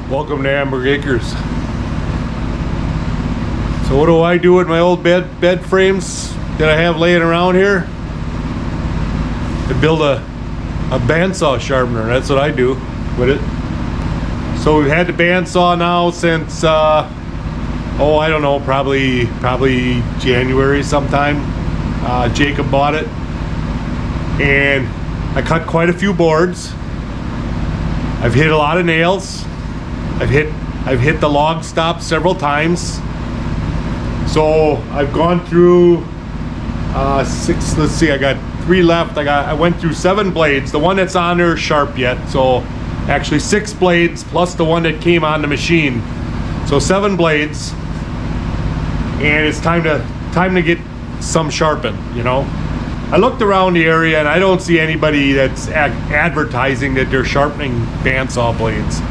Welcome to Amberg Acres. So what do I do with my old bed frames that I have laying around here? I build a bandsaw sharpener. That's what I do with it. So we've had the bandsaw now since I don't know, probably January sometime. Jacob bought it, and I cut quite a few boards. I've hit a lot of nails. I've hit the log stop several times. So I've gone through six. Let's see, I got 3 left. I went through 7 blades. The one that's on there is sharp yet. So actually 6 blades plus the one that came on the machine. So 7 blades, and it's time to get some sharpened. You know, I looked around the area and I don't see anybody that's advertising that they're sharpening bandsaw blades.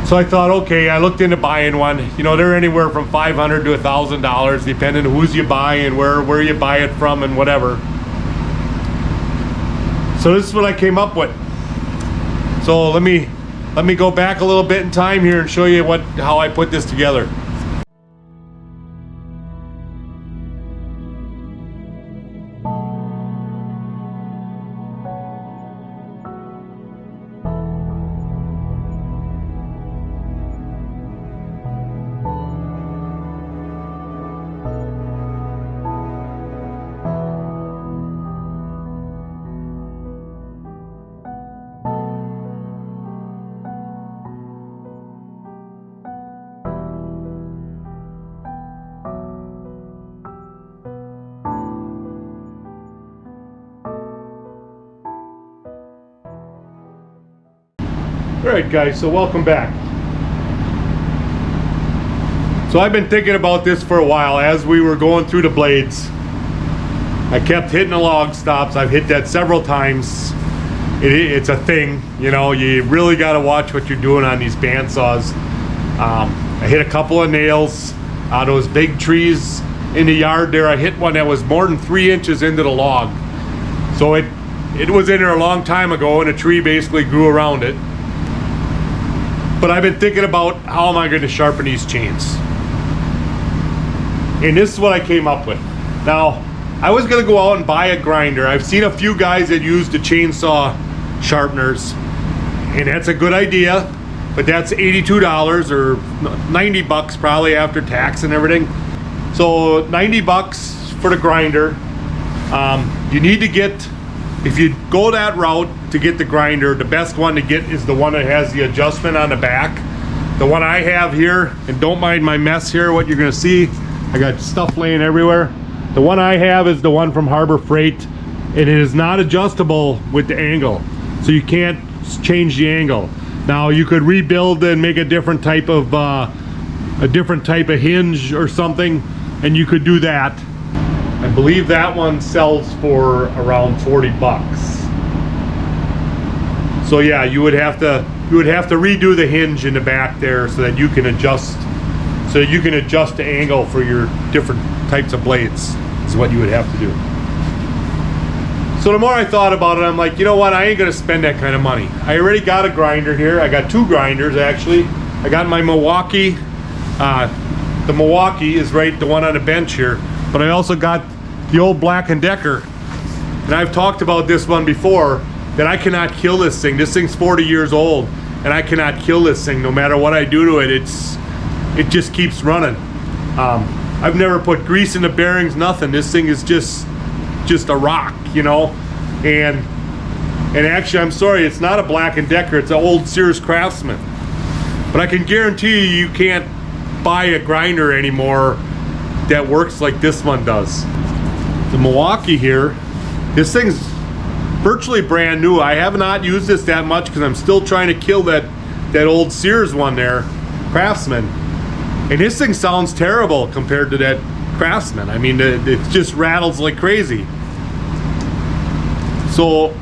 So I thought, okay, I looked into buying one. You know, they're anywhere from $500 to $1,000, depending on who's you buy and where you buy it from and whatever. So this is what I came up with. So let me go back a little bit in time here and show you how I put this together. Alright guys, so welcome back. So I've been thinking about this for a while as we were going through the blades. I kept hitting the log stops. I've hit that several times. It's a thing, you know, you really got to watch what you're doing on these bandsaws. I hit a couple of nails. Those big trees in the yard there, I hit one that was more than 3 inches into the log. So it was in there a long time ago and a tree basically grew around it. But I've been thinking about how am I going to sharpen these chains. And this is what I came up with. Now, I was going to go out and buy a grinder. I've seen a few guys that use the chainsaw sharpeners, and that's a good idea, but that's $82 or $90 probably after tax and everything. So $90 for the grinder. You need to get, if you go that route to get the grinder, the best one to get is the one that has the adjustment on the back. The one I have here, and don't mind my mess here, what you're gonna see, I got stuff laying everywhere. The one I have is the one from Harbor Freight, and it is not adjustable with the angle. So you can't change the angle. Now you could rebuild and make a different type of hinge or something, and you could do that. I believe that one sells for around 40 bucks. So yeah, you would have to redo the hinge in the back there so that you can adjust the angle for your different types of blades is what you would have to do. So the more I thought about it, I'm like, you know what, I ain't gonna spend that kind of money. I already got a grinder here. I got 2 grinders actually. I got my Milwaukee. The Milwaukee is right, the one on the bench here. But I also got the old Black & Decker. And I've talked about this one before, that I cannot kill this thing. This thing's 40 years old, and I cannot kill this thing. No matter what I do to it, it just keeps running. I've never put grease in the bearings, nothing. This thing is just a rock, you know. And actually, I'm sorry, it's not a Black & Decker. It's an old Sears Craftsman. But I can guarantee you can't buy a grinder anymore that works like this one does. The Milwaukee here, this thing's virtually brand new. I have not used this that much because I'm still trying to kill that old Sears one there, Craftsman. And this thing sounds terrible compared to that Craftsman. I mean, it just rattles like crazy. So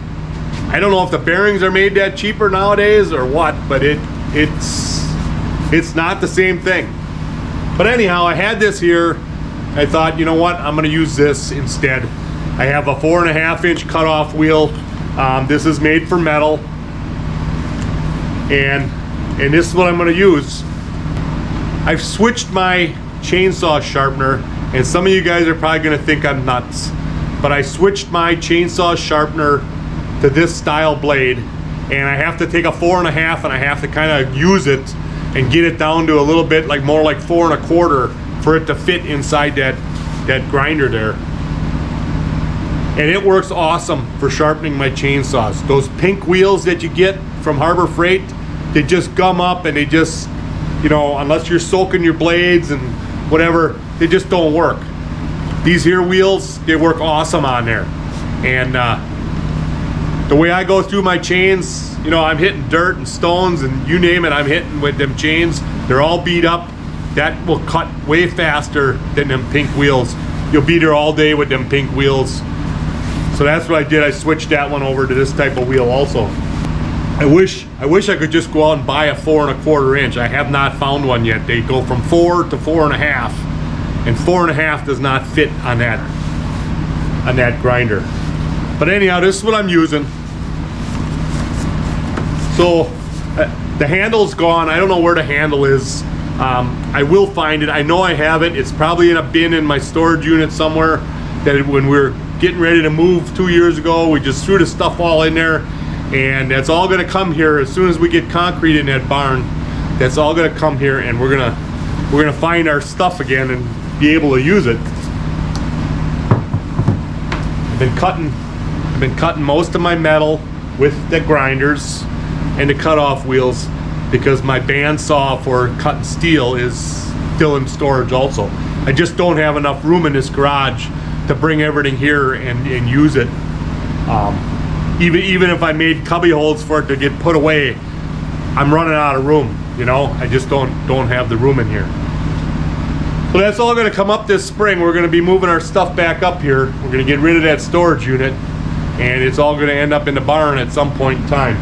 I don't know if the bearings are made that cheaper nowadays or what, but it's not the same thing. But anyhow, I had this here. I thought, you know what, I'm gonna use this instead. I have a 4.5-inch cutoff wheel. This is made for metal, and and this is what I'm going to use. I've switched my chainsaw sharpener, and some of you guys are probably going to think I'm nuts, but I switched my chainsaw sharpener to this style blade, and I have to take a 4.5 and I have to kind of use it and get it down to a little bit like more like 4 1/4 for it to fit inside that grinder there. And it works awesome for sharpening my chainsaws. Those pink wheels that you get from Harbor Freight, they just gum up and they just, you know, unless you're soaking your blades and whatever, they just don't work. These here wheels, they work awesome on there. And the way I go through my chains, you know, I'm hitting dirt and stones and you name it, I'm hitting with them chains. They're all beat up. That will cut way faster than them pink wheels. You'll be there all day with them pink wheels. So that's what I did. I switched that one over to this type of wheel also. I wish I could just go out and buy a 4 1/4 inch. I have not found one yet. They go from 4 to 4.5, and 4.5 does not fit on that grinder. But anyhow, this is what I'm using. So the handle's gone. I don't know where the handle is. I will find it. I know I have it. It's probably in a bin in my storage unit somewhere. When we were getting ready to move 2 years ago, we just threw the stuff all in there, and that's all going to come here as soon as we get concrete in that barn. That's all going to come here, and we're gonna find our stuff again and be able to use it. I've been cutting most of my metal with the grinders and the cutoff wheels because my bandsaw for cutting steel is still in storage also. I just don't have enough room in this garage to bring everything here and use it. Even if I made cubby holes for it to get put away, I'm running out of room, you know? I just don't have the room in here. So that's all gonna come up this spring. We're gonna be moving our stuff back up here. We're gonna get rid of that storage unit, and it's all gonna end up in the barn at some point in time.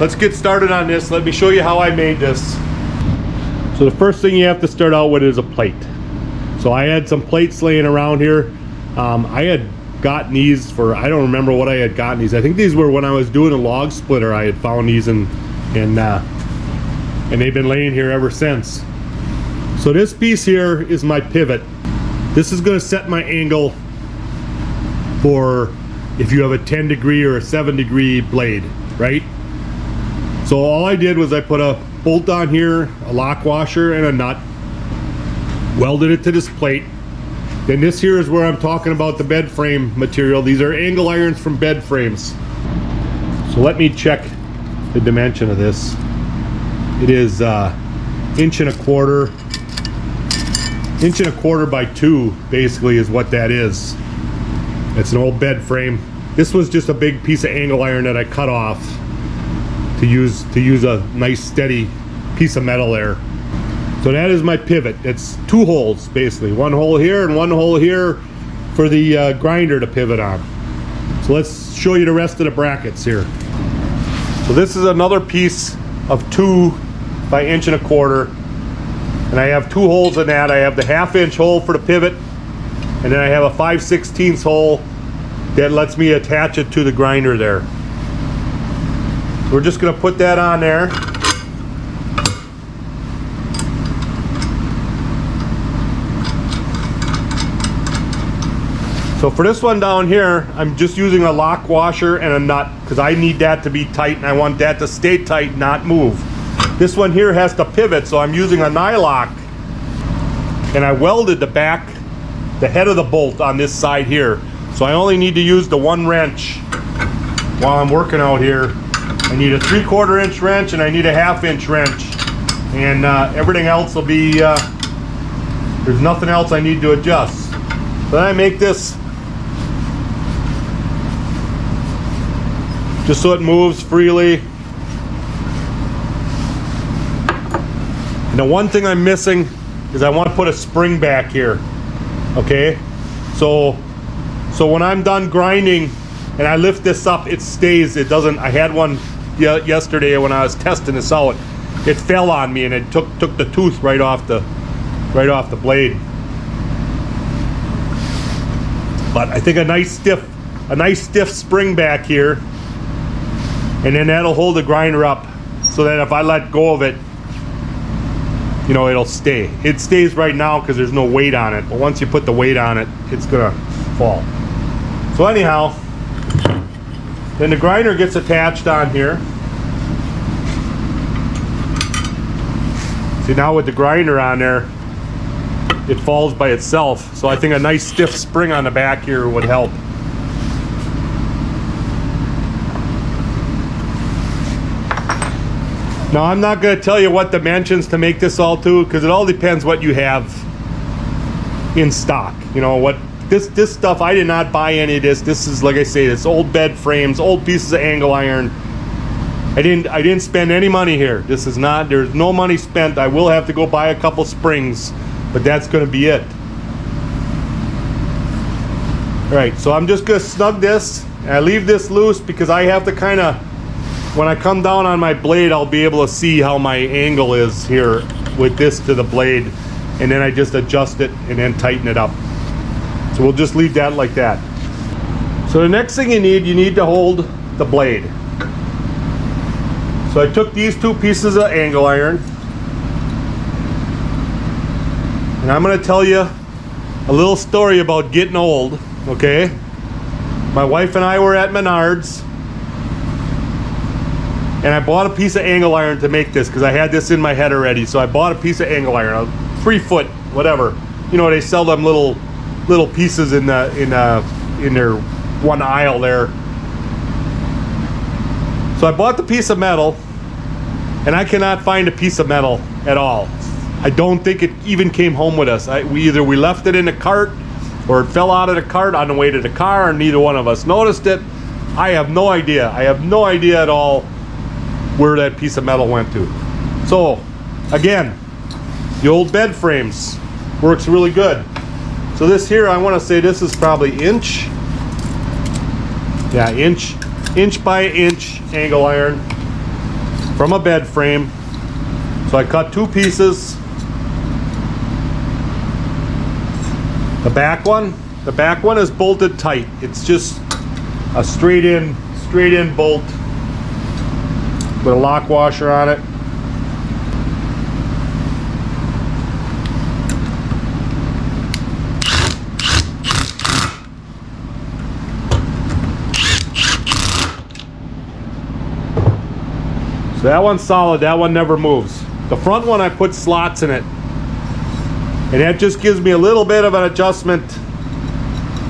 Let's get started on this. Let me show you how I made this. So the first thing you have to start out with is a plate. So I had some plates laying around here. I had gotten these for, I don't remember what I had gotten these. I think these were when I was doing a log splitter. I had found these and they've been laying here ever since. So this piece here is my pivot. This is going to set my angle for if you have a 10 degree or a 7 degree blade, right? So all I did was I put a bolt on here, a lock washer and a nut, welded it to this plate. Then this here is where I'm talking about the bed frame material. These are angle irons from bed frames. So let me check the dimension of this. It is 1.25 1.25 by 2 basically is what that is. It's an old bed frame. This was just a big piece of angle iron that I cut off to use a nice steady piece of metal there. So that is my pivot. It's 2 holes basically, 1 hole here and 1 hole here for the grinder to pivot on. So let's show you the rest of the brackets here. So this is another piece of 2 by 1.25 inch, and I have 2 holes in that. I have the 1/2 inch hole for the pivot, and then I have a 5/16 hole that lets me attach it to the grinder there. We're just going to put that on there. So for this one down here, I'm just using a lock washer and a nut because I need that to be tight and I want that to stay tight, not move. This one here has to pivot, so I'm using a nylock, and I welded the head of the bolt on this side here. So I only need to use the 1 wrench while I'm working out here. I need a 3/4 inch wrench and I need a 1/2 inch wrench, and everything else will be, there's nothing else I need to adjust. So then I make this just so it moves freely. And the one thing I'm missing is I want to put a spring back here. Okay, so when I'm done grinding and I lift this up, it stays. It doesn't. I had one yesterday when I was testing this out. It fell on me and it took the tooth right off the blade. But I think a nice stiff spring back here, and then that'll hold the grinder up so that if I let go of it, you know, it'll stay. It stays right now because there's no weight on it, but once you put the weight on it, it's gonna fall. So anyhow, then the grinder gets attached on here. See, now with the grinder on there, it falls by itself. So I think a nice stiff spring on the back here would help. Now I'm not going to tell you what dimensions to make this all to, because it all depends what you have in stock. You know what, this stuff, I did not buy any of this. This is, like I say, it's old bed frames, old pieces of angle iron. I didn't spend any money here. This is not, there's no money spent. I will have to go buy a couple springs, but that's going to be it. All right, so I'm just going to snug this. And I leave this loose because I have to kind of, when I come down on my blade, I'll be able to see how my angle is here with this to the blade, and then I just adjust it and then tighten it up. So we'll just leave that like that. So the next thing you need to hold the blade. So I took these two pieces of angle iron, and I'm going to tell you a little story about getting old, okay? My wife and I were at Menards, and I bought a piece of angle iron to make this because I had this in my head already. So I bought a piece of angle iron, a 3 foot, whatever. You know, they sell them little pieces in their one aisle there. So I bought the piece of metal, and I cannot find a piece of metal at all. I don't think it even came home with us. We left it in the cart, or it fell out of the cart on the way to the car, and neither one of us noticed it. I have no idea. I have no idea at all where that piece of metal went to. So again, the old bed frames works really good. So this here, I want to say this is probably inch by inch angle iron from a bed frame. So I cut two pieces. The back one is bolted tight. It's just a straight in bolt with a lock washer on it. So that one's solid, that one never moves. The front one, I put slots in it, and that just gives me a little bit of an adjustment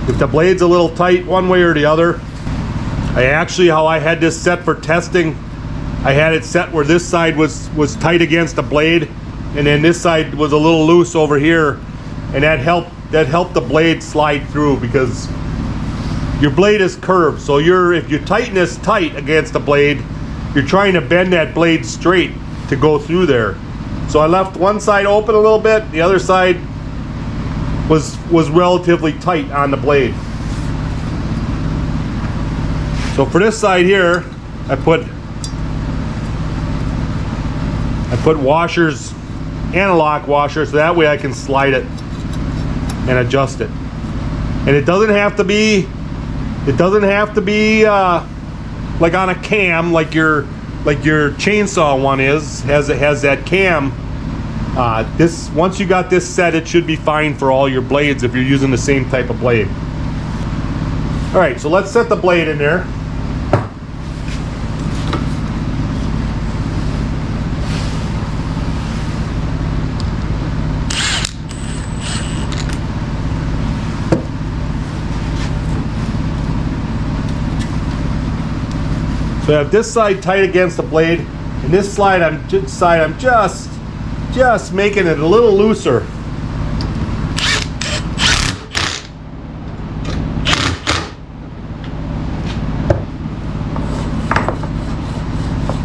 if the blade's a little tight one way or the other. How I had this set for testing, I had it set where this side was tight against the blade, and then this side was a little loose over here, and that helped the blade slide through, because your blade is curved. So if you tighten this tight against the blade, you're trying to bend that blade straight to go through there. So I left one side open a little bit, the other side was relatively tight on the blade. So for this side here, I put washers and a lock washer, so that way I can slide it and adjust it. And it doesn't have to be like on a cam, like your chainsaw one has that cam. Once you got this set, it should be fine for all your blades if you're using the same type of blade. All right, so let's set the blade in there. So I have this side tight against the blade, and this side I'm just making it a little looser.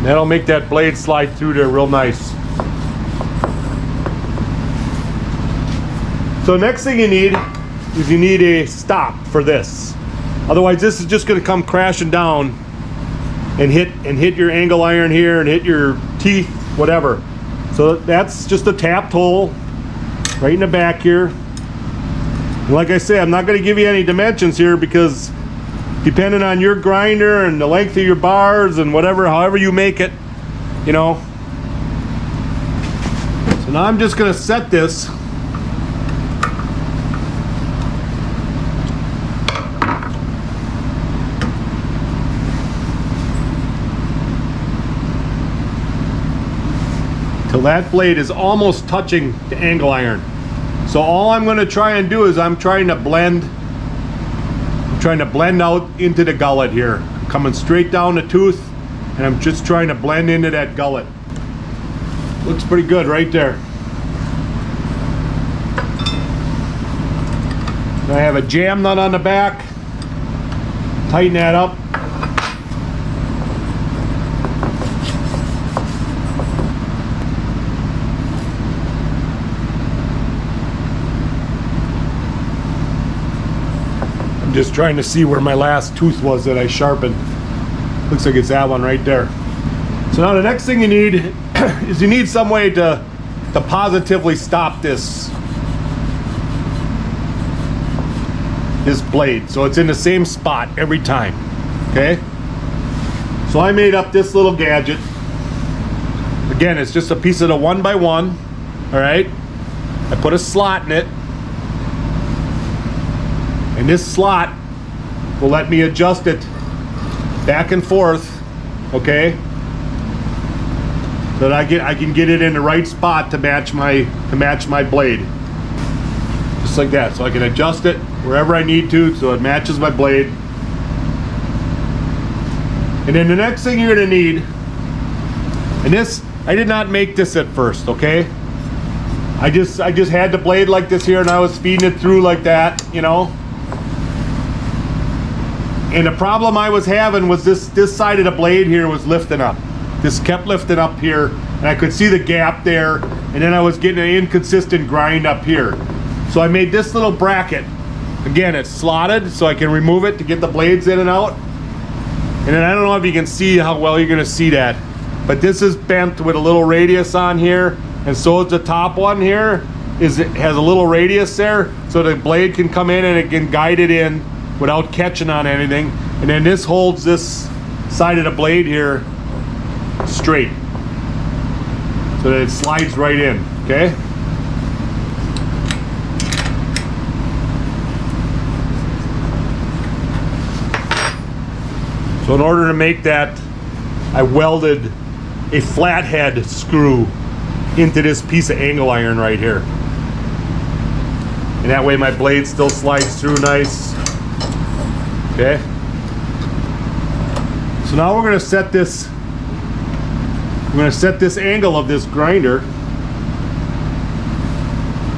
That'll make that blade slide through there real nice. So next thing you need is a stop for this. Otherwise this is just going to come crashing down and hit your angle iron here and hit your teeth, whatever. So that's just a tapped hole right in the back here. And like I say, I'm not going to give you any dimensions here, because depending on your grinder and the length of your bars and however you make it, you know. So now I'm just gonna set this. Till that blade is almost touching the angle iron. So all I'm going to try and do is I'm trying to blend out into the gullet here. I'm coming straight down the tooth, and I'm just trying to blend into that gullet. Looks pretty good right there. I have a jam nut on the back. Tighten that up. Just trying to see where my last tooth was that I sharpened. Looks like it's that one right there. So now the next thing you need is you need some way to positively stop this blade, so it's in the same spot every time. Okay, so I made up this little gadget. Again, it's just a piece of the 1x1. All right, I put a slot in it, and this slot will let me adjust it back and forth, okay? So that I can get it in the right spot to match my blade. Just like that. So I can adjust it wherever I need to so it matches my blade. And then the next thing you're gonna need, and this, I did not make this at first, okay? I just had the blade like this here, and I was feeding it through like that, you know? And the problem I was having was this side of the blade here was lifting up. This kept lifting up here, and I could see the gap there, and then I was getting an inconsistent grind up here. So I made this little bracket. Again, it's slotted, so I can remove it to get the blades in and out. And then I don't know if you can see how well you're gonna see that, but this is bent with a little radius on here, and so is the top one here. It has a little radius there, so the blade can come in and it can guide it in without catching on anything. And then this holds this side of the blade here straight so that it slides right in, okay? So in order to make that, I welded a flathead screw into this piece of angle iron right here. And that way my blade still slides through nice. Okay. So now we're going to set this. We're going to set this angle of this grinder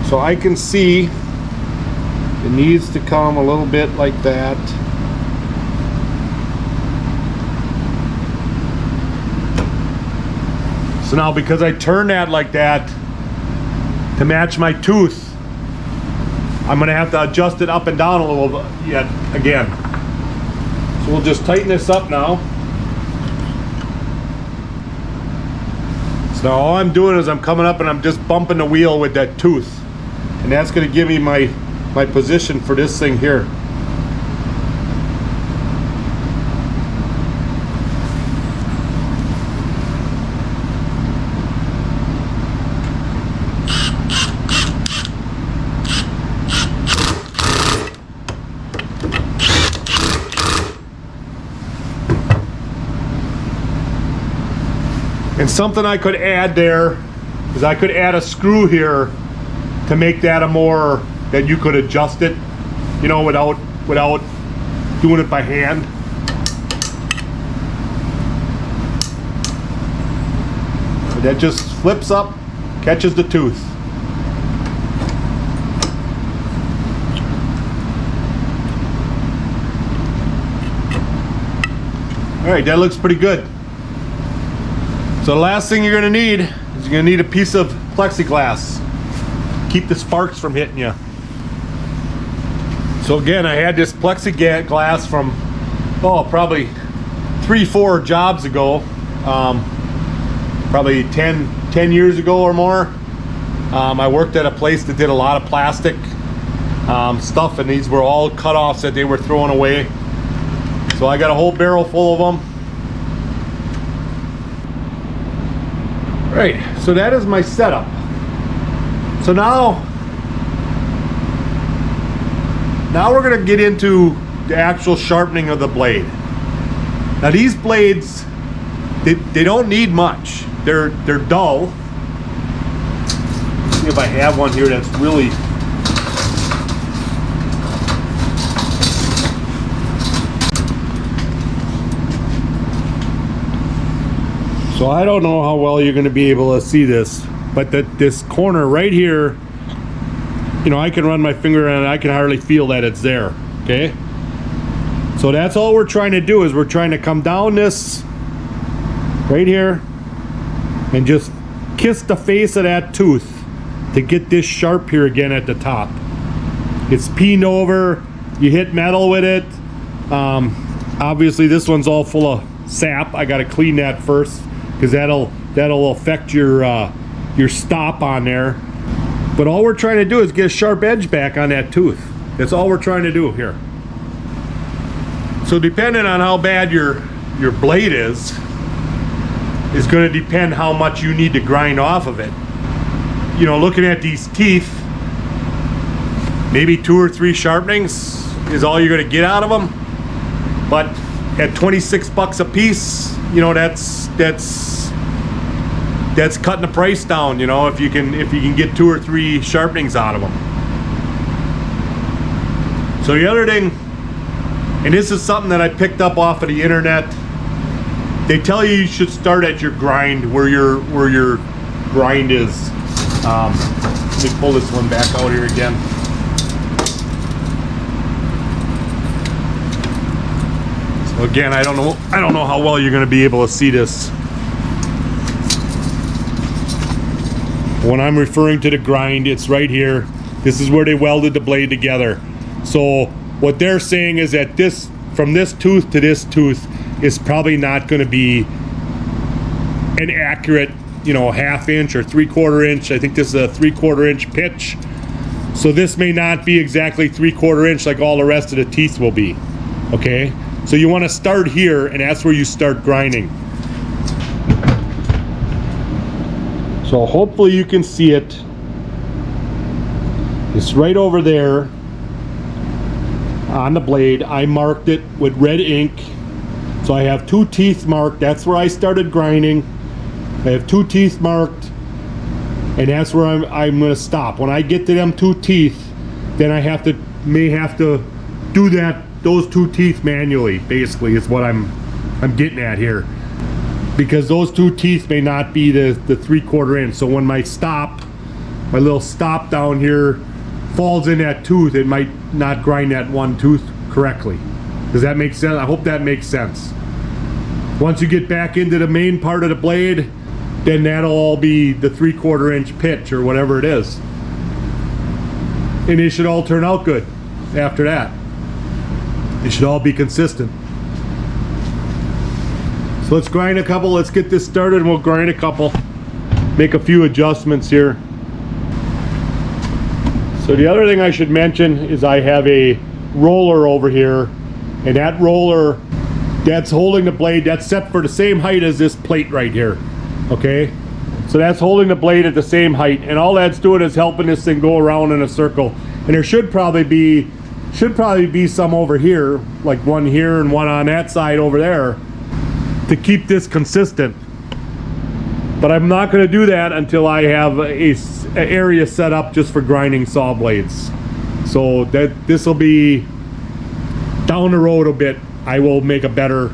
so I can see it needs to come a little bit like that. So now because I turn that like that to match my tooth, I'm going to have to adjust it up and down a little bit yet again. So we'll just tighten this up now. So now all I'm doing is I'm coming up and I'm just bumping the wheel with that tooth. And that's going to give me my position for this thing here. And something I could add there is I could add a screw here to make that a more, that you could adjust it, you know, without doing it by hand. But that just flips up, catches the tooth. All right, that looks pretty good. So the last thing you're going to need is you're going to need a piece of plexiglass. Keep the sparks from hitting you. So again, I had this plexiglass from, probably 3-4 jobs ago. Probably 10 years ago or more. I worked at a place that did a lot of plastic stuff, and these were all cut-offs that they were throwing away. So I got a whole barrel full of them. Right, so that is my setup. So now we're going to get into the actual sharpening of the blade. Now these blades, they don't need much. They're dull. Let's see if I have one here that's really. So I don't know how well you're going to be able to see this, but this corner right here, you know, I can run my finger on it, I can hardly feel that it's there, okay? So that's all we're trying to do, is we're trying to come down this right here and just kiss the face of that tooth to get this sharp here again at the top. It's peened over, you hit metal with it. Obviously this one's all full of sap. I got to clean that first, because that'll affect your stop on there. But all we're trying to do is get a sharp edge back on that tooth. That's all we're trying to do here. So depending on how bad your blade is going to depend how much you need to grind off of it. You know, looking at these teeth, maybe 2 or 3 sharpenings is all you're going to get out of them. But at 26 bucks a piece, you know, that's cutting the price down, you know, if you can get 2 or 3 sharpenings out of them. So the other thing, and this is something that I picked up off of the internet, they tell you should start at your grind, where your grind is. Let me pull this one back out here again. So again, I don't know how well you're going to be able to see this. When I'm referring to the grind, it's right here. This is where they welded the blade together. So what they're saying is that this, from this tooth to this tooth, is probably not going to be an accurate, you know, 1/2 inch or 3/4 inch. I think this is a 3/4 inch pitch. So this may not be exactly 3/4 inch like all the rest of the teeth will be. Okay? So you want to start here, and that's where you start grinding. So hopefully you can see it. It's right over there on the blade. I marked it with red ink. So I have 2 teeth marked. That's where I started grinding. I have 2 teeth marked, and that's where I'm going to stop. When I get to them 2 teeth, then I may have to do those 2 teeth manually. Basically, is what I'm getting at here. Because those 2 teeth may not be the 3/4 inch. So when my little stop down here falls in that tooth, it might not grind that one tooth correctly. Does that make sense? I hope that makes sense. Once you get back into the main part of the blade, then that'll all be the 3/4 inch pitch or whatever it is. And it should all turn out good after that. It should all be consistent. So let's grind a couple. Let's get this started, and we'll grind a couple. Make a few adjustments here. So the other thing I should mention is I have a roller over here, and that roller, that's holding the blade. That's set for the same height as this plate right here. Okay? So that's holding the blade at the same height, and all that's doing is helping this thing go around in a circle. And there should probably be some over here, like one here and one on that side over there, to keep this consistent. But I'm not going to do that until I have an area set up just for grinding saw blades. So that this will be down the road a bit. I will make a better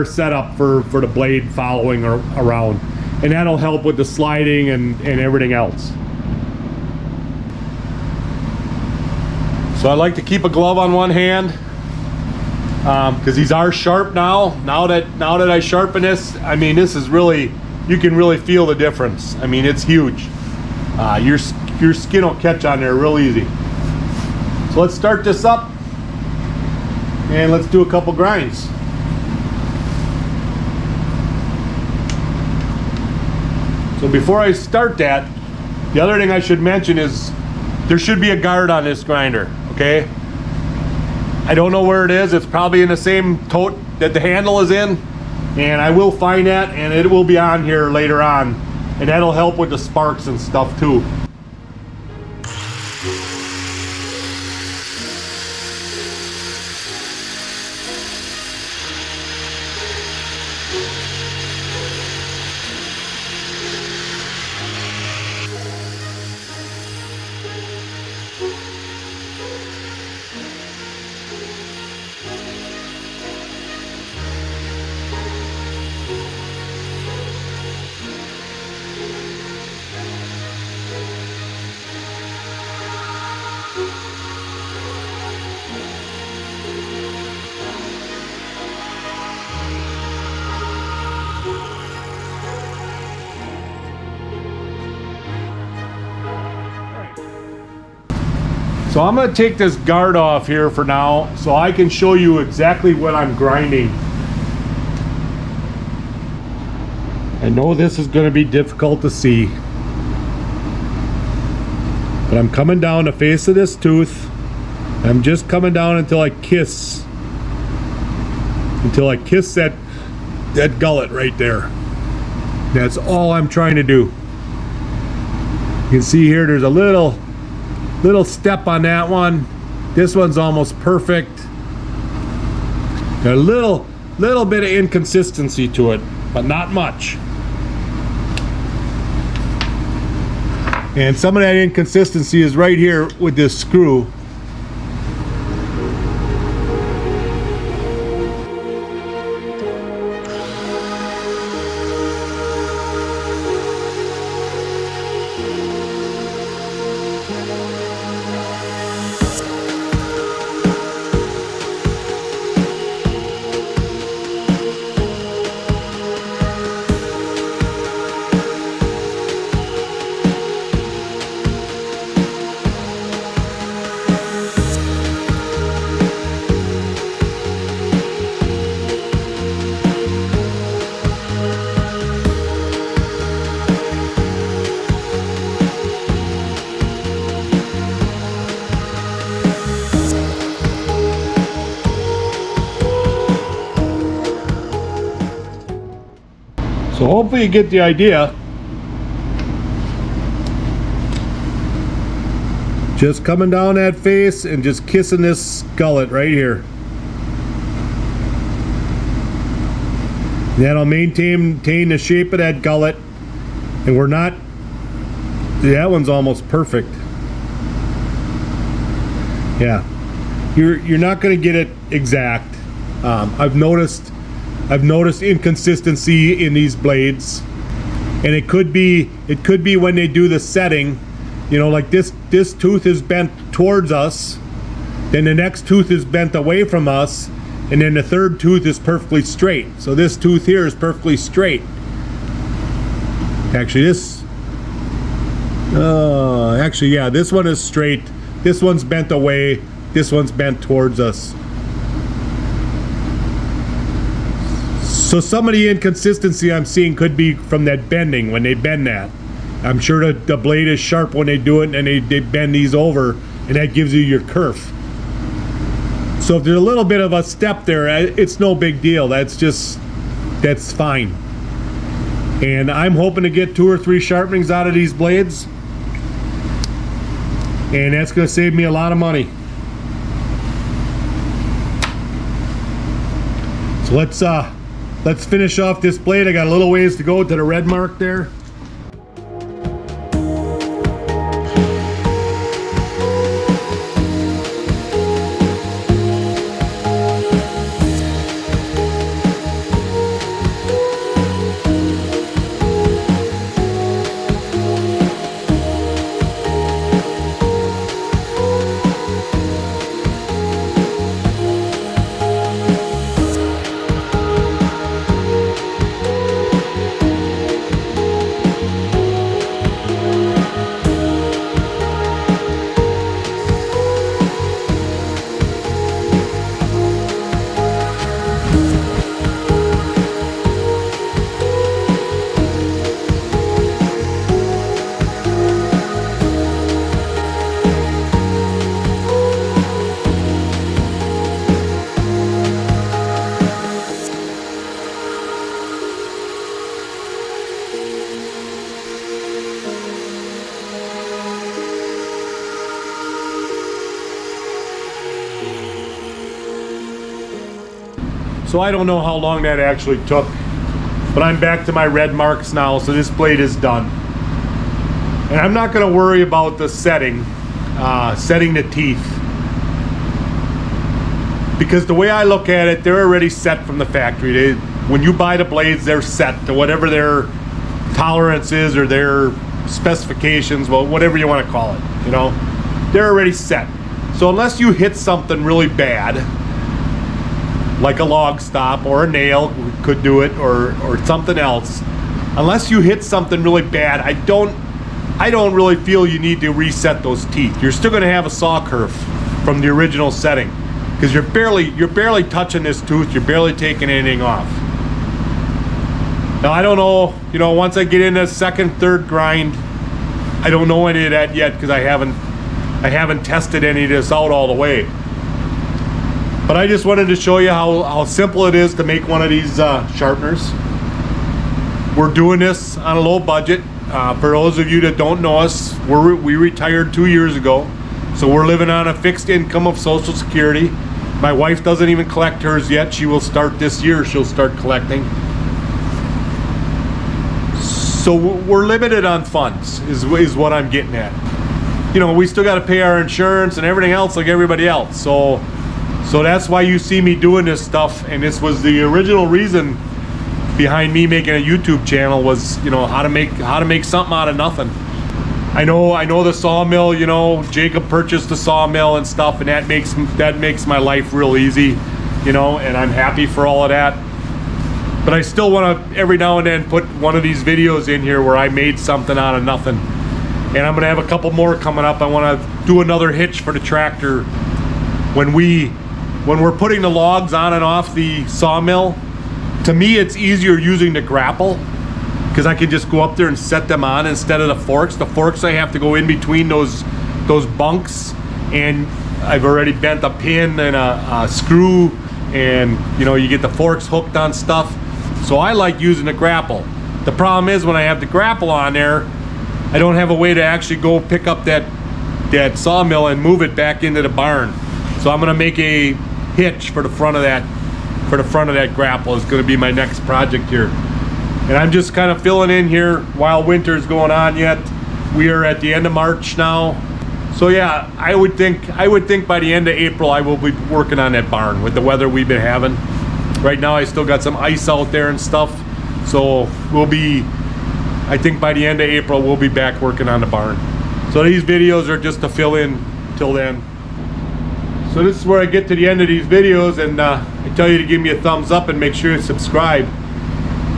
setup for the blade following around, and that'll help with the sliding and everything else. So I like to keep a glove on one hand, because these are sharp now. Now that I sharpen this, I mean, this is really, you can really feel the difference. I mean, it's huge. Your skin will catch on there real easy. So let's start this up, and let's do a couple grinds. So before I start that, the other thing I should mention is there should be a guard on this grinder, okay? I don't know where it is. It's probably in the same tote that the handle is in, and I will find that, and it will be on here later on and that'll help with the sparks and stuff too. So I'm going to take this guard off here for now so I can show you exactly what I'm grinding. I know this is going to be difficult to see, but I'm coming down the face of this tooth. I'm just coming down until I kiss that gullet right there. That's all I'm trying to do. You can see here there's a little step on that one. This one's almost perfect. Got a little bit of inconsistency to it, but not much. And some of that inconsistency is right here with this screw. So hopefully you get the idea. Just coming down that face and just kissing this gullet right here. That'll maintain the shape of that gullet, and we're not. That one's almost perfect. Yeah, you're not going to get it exact. I've noticed inconsistency in these blades, and it could be when they do the setting. You know, like this tooth is bent towards us, then the next tooth is bent away from us, and then the third tooth is perfectly straight. So this tooth here is perfectly straight. Actually, yeah, this one is straight. This one's bent away. This one's bent towards us. So some of the inconsistency I'm seeing could be from that bending, when they bend that. I'm sure the blade is sharp when they do it, and they bend these over, and that gives you your kerf. So if there's a little bit of a step there, it's no big deal. That's fine. And I'm hoping to get 2 or 3 sharpenings out of these blades, and that's going to save me a lot of money. So let's finish off this blade. I got a little ways to go to the red mark there. So I don't know how long that actually took, but I'm back to my red marks now, so this blade is done. And I'm not gonna worry about the setting the teeth. Because the way I look at it, they're already set from the factory. When you buy the blades, they're set to whatever their tolerance is or their specifications, well, whatever you want to call it, you know, they're already set. So unless you hit something really bad, like a log stop or a nail could do it, or something else, unless you hit something really bad, I don't really feel you need to reset those teeth. You're still going to have a saw curve from the original setting, because you're barely touching this tooth, you're barely taking anything off. Now I don't know, you know, once I get into second, third grind, I don't know any of that yet because I haven't tested any of this out all the way. But I just wanted to show you how simple it is to make one of these sharpeners. We're doing this on a low budget. For those of you that don't know us, we retired 2 years ago, so we're living on a fixed income of Social Security. My wife doesn't even collect hers yet. She will start this year. She'll start collecting. So we're limited on funds, is what I'm getting at. You know, we still got to pay our insurance and everything else like everybody else. So that's why you see me doing this stuff. And this was the original reason behind me making a YouTube channel, was, you know, how to make something out of nothing. I know the sawmill, you know, Jacob purchased the sawmill and stuff, and that makes my life real easy, you know, and I'm happy for all of that. But I still want to every now and then put one of these videos in here where I made something out of nothing. And I'm gonna have a couple more coming up. I want to do another hitch for the tractor. When we're putting the logs on and off the sawmill, to me it's easier using the grapple, because I can just go up there and set them on instead of the forks. The forks, I have to go in between those bunks, and I've already bent a pin and a screw, and you know, you get the forks hooked on stuff. So I like using the grapple. The problem is when I have the grapple on there, I don't have a way to actually go pick up that sawmill and move it back into the barn. So I'm gonna make a hitch for the front of that grapple. Is gonna be my next project here. And I'm just kind of filling in here while winter's going on yet. We are at the end of March now. So yeah, I would think by the end of April I will be working on that barn with the weather we've been having. Right now I still got some ice out there and stuff. So I think by the end of April we'll be back working on the barn. So these videos are just to fill in till then. So this is where I get to the end of these videos, and I tell you to give me a thumbs up and make sure you subscribe.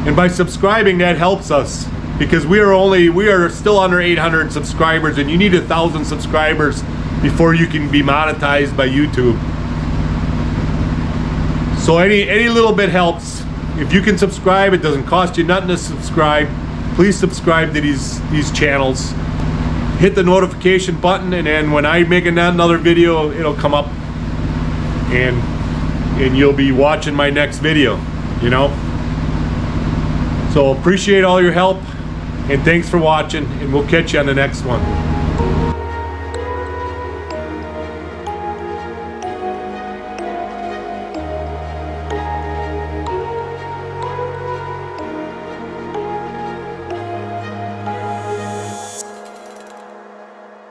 And by subscribing, that helps us, because we are still under 800 subscribers, and you need 1,000 subscribers before you can be monetized by YouTube. So any little bit helps. If you can subscribe, it doesn't cost you nothing to subscribe. Please subscribe to these channels. Hit the notification button, and then when I make another video, it'll come up, and you'll be watching my next video, you know. So appreciate all your help, and thanks for watching, and we'll catch you on the next one.